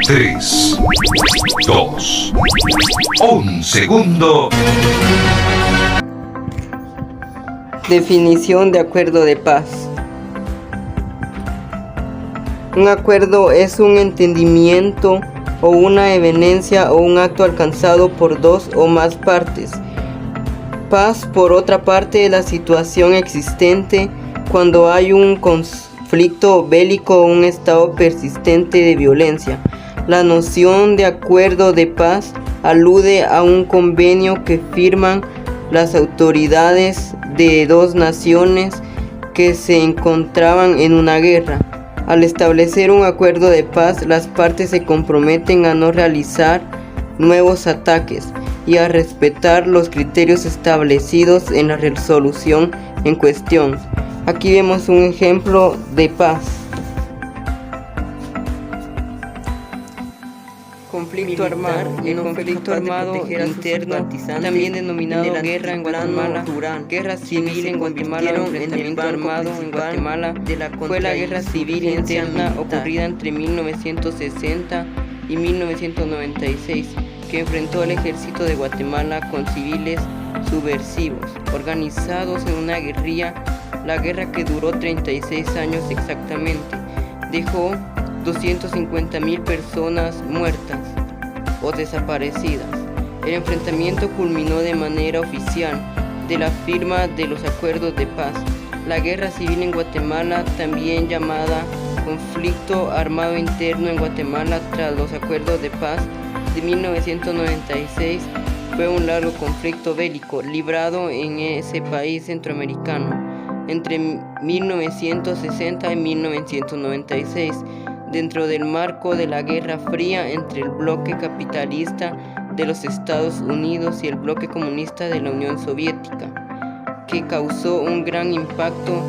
3, 2, 1 segundo. Definición de acuerdo de paz. Un acuerdo es un entendimiento o una evidencia o un acto alcanzado por dos o más partes. Paz, por otra parte, es la situación existente cuando hay un conflicto bélico o un estado persistente de violencia. La noción de acuerdo de paz alude a un convenio que firman las autoridades de dos naciones que se encontraban en una guerra. Al establecer un acuerdo de paz, las partes se comprometen a no realizar nuevos ataques y a respetar los criterios establecidos en la resolución en cuestión. Aquí vemos un ejemplo de paz. Conflicto armado. El conflicto armado interno, también denominado guerra en Guatemala, guerra civil en Guatemala, enfrentamiento armado en Guatemala, fue la guerra civil interna ocurrida entre 1960 y 1996, que enfrentó al ejército de Guatemala con civiles subversivos, organizados en una guerrilla. La guerra, que duró 36 años exactamente, dejó 250,000 personas muertas o desaparecidas. El enfrentamiento culminó de manera oficial de la firma de los acuerdos de paz. La guerra civil en Guatemala, también llamada conflicto armado interno en Guatemala tras los acuerdos de paz de 1996, fue un largo conflicto bélico librado en ese país centroamericano entre 1960 y 1996, dentro del marco de la Guerra Fría entre el bloque capitalista de los Estados Unidos y el bloque comunista de la Unión Soviética, que causó un gran impacto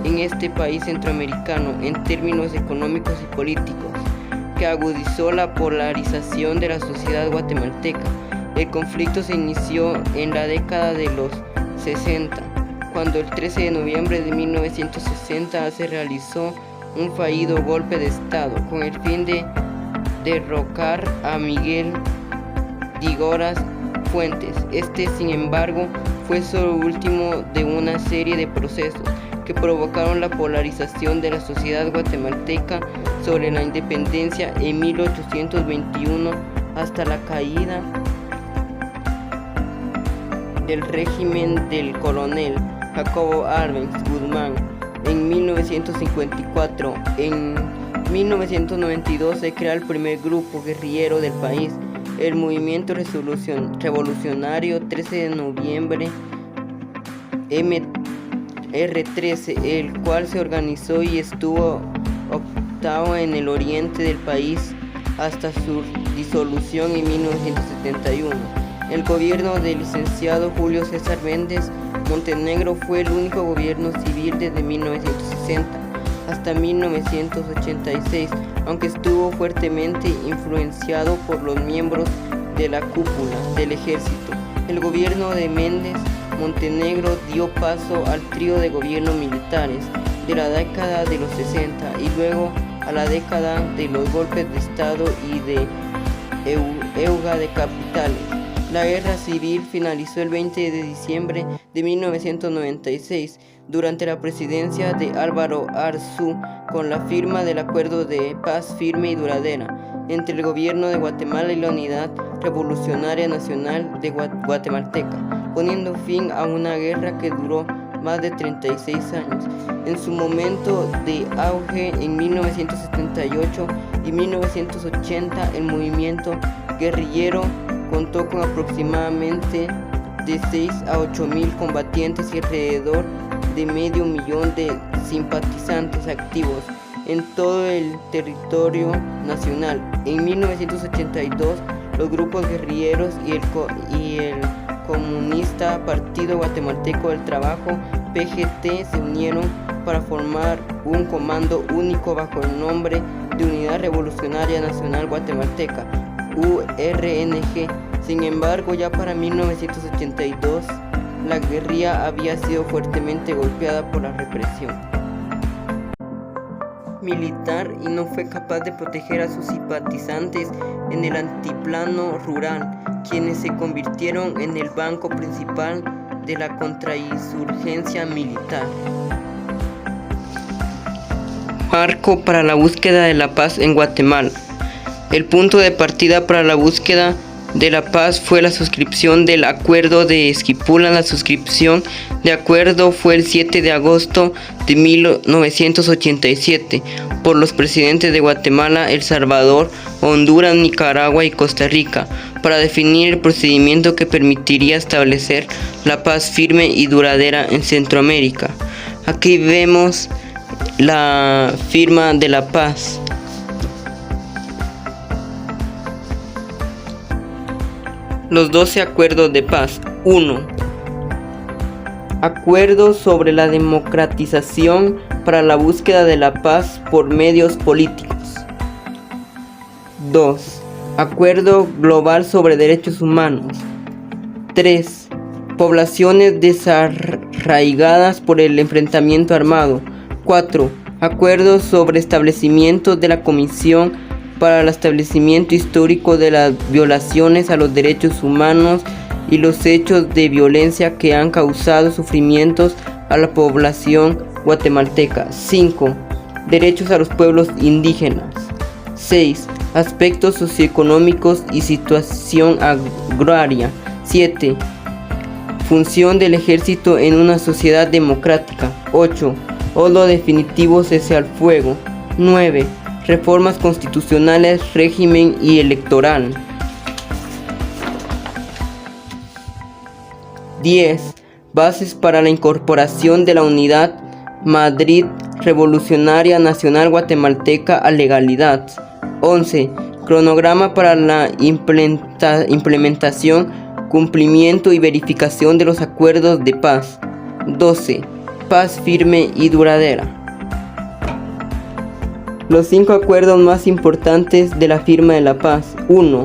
en este país centroamericano en términos económicos y políticos, que agudizó la polarización de la sociedad guatemalteca. El conflicto se inició en la década de los 60, cuando el 13 de noviembre de 1960 se realizó un fallido golpe de Estado con el fin de derrocar a Miguel Dígoras Fuentes. Sin embargo, fue solo el último de una serie de procesos que provocaron la polarización de la sociedad guatemalteca sobre la independencia en 1821 hasta la caída del régimen del coronel Jacobo Arbenz Guzmán en 1954. En 1992 se crea el primer grupo guerrillero del país, el Movimiento Revolucionario 13 de Noviembre MR13, el cual se organizó y estuvo ocupado en el oriente del país hasta su disolución en 1971. El gobierno del licenciado Julio César Méndez Montenegro fue el único gobierno civil desde 1960 hasta 1986, aunque estuvo fuertemente influenciado por los miembros de la cúpula del ejército. El gobierno de Méndez Montenegro dio paso al trío de gobiernos militares de la década de los 60 y luego a la década de los golpes de Estado y de fuga de capitales. La guerra civil finalizó el 20 de diciembre de 1996 durante la presidencia de Álvaro Arzú, con la firma del acuerdo de paz firme y duradera entre el gobierno de Guatemala y la Unidad Revolucionaria Nacional de Guatemalteca, poniendo fin a una guerra que duró más de 36 años. En su momento de auge en 1978 y 1980, el movimiento guerrillero contó con aproximadamente de 6 a 8,000 combatientes y alrededor de 500,000 de simpatizantes activos en todo el territorio nacional. En 1982, los grupos guerrilleros y el comunista Partido Guatemalteco del Trabajo, PGT, se unieron para formar un comando único bajo el nombre de Unidad Revolucionaria Nacional Guatemalteca, URNG. Sin embargo, ya para 1982, la guerrilla había sido fuertemente golpeada por la represión. militar y no fue capaz de proteger a sus simpatizantes en el altiplano rural, quienes se convirtieron en el banco principal de la contrainsurgencia militar. Marco para la búsqueda de la paz en Guatemala. El punto de partida para la búsqueda de la paz fue la suscripción del Acuerdo de Esquipulas. La suscripción de acuerdo fue el 7 de agosto de 1987 por los presidentes de Guatemala, El Salvador, Honduras, Nicaragua y Costa Rica, para definir el procedimiento que permitiría establecer la paz firme y duradera en Centroamérica. Aquí vemos la firma de la paz. Los 12 acuerdos de paz. 1. Acuerdo sobre la democratización para la búsqueda de la paz por medios políticos. 2. Acuerdo global sobre derechos humanos. 3. Poblaciones desarraigadas por el enfrentamiento armado. 4. Acuerdo sobre establecimiento de la Comisión para el establecimiento histórico de las violaciones a los derechos humanos y los hechos de violencia que han causado sufrimientos a la población guatemalteca. 5. Derechos a los pueblos indígenas. 6. Aspectos socioeconómicos y situación agraria. 7. Función del ejército en una sociedad democrática. 8. Lo definitivo cese al fuego. 9. Reformas constitucionales, régimen y electoral. 10. Bases para la incorporación de la Unidad Madrid Revolucionaria Nacional Guatemalteca a legalidad. 11. Cronograma para la implementación, cumplimiento y verificación de los acuerdos de paz. 12. Paz firme y duradera. Los 5 acuerdos más importantes de la firma de la paz. 1.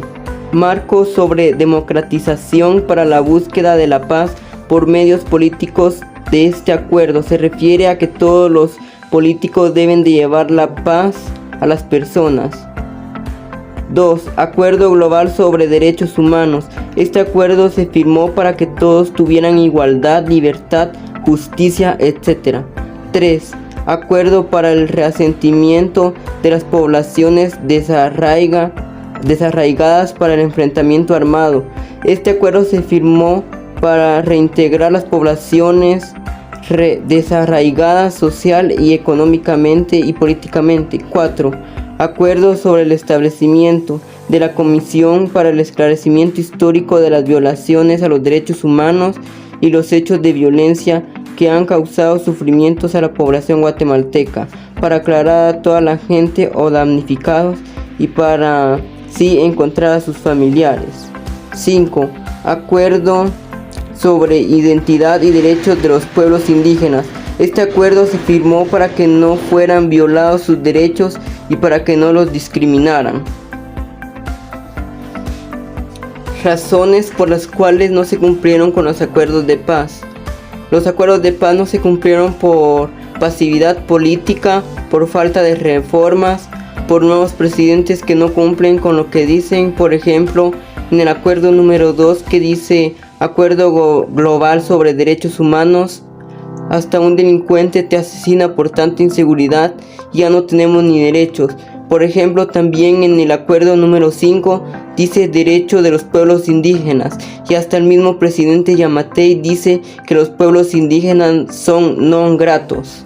Marco sobre democratización para la búsqueda de la paz por medios políticos. De este acuerdo se refiere a que todos los políticos deben de llevar la paz a las personas. 2. Acuerdo global sobre derechos humanos. Este acuerdo se firmó para que todos tuvieran igualdad, libertad, justicia, etc. 3. Acuerdo para el reasentamiento de las poblaciones desarraigadas para el enfrentamiento armado. Este acuerdo se firmó para reintegrar las poblaciones desarraigadas social y económicamente y políticamente. 4. Acuerdo sobre el establecimiento de la Comisión para el Esclarecimiento Histórico de las Violaciones a los Derechos Humanos y los hechos de violencia que han causado sufrimientos a la población guatemalteca, para aclarar a toda la gente o damnificados y para así encontrar a sus familiares. 5. Acuerdo sobre identidad y derechos de los pueblos indígenas. Este acuerdo se firmó para que no fueran violados sus derechos y para que no los discriminaran. Razones por las cuales no se cumplieron con los acuerdos de paz. Los acuerdos de paz no se cumplieron por pasividad política, por falta de reformas, por nuevos presidentes que no cumplen con lo que dicen. Por ejemplo, en el acuerdo número 2 que dice Acuerdo global sobre derechos humanos, hasta un delincuente te asesina por tanta inseguridad, ya no tenemos ni derechos. Por ejemplo, también en el acuerdo número 5 dice derecho de los pueblos indígenas, y hasta el mismo presidente Yamatei dice que los pueblos indígenas son non gratos.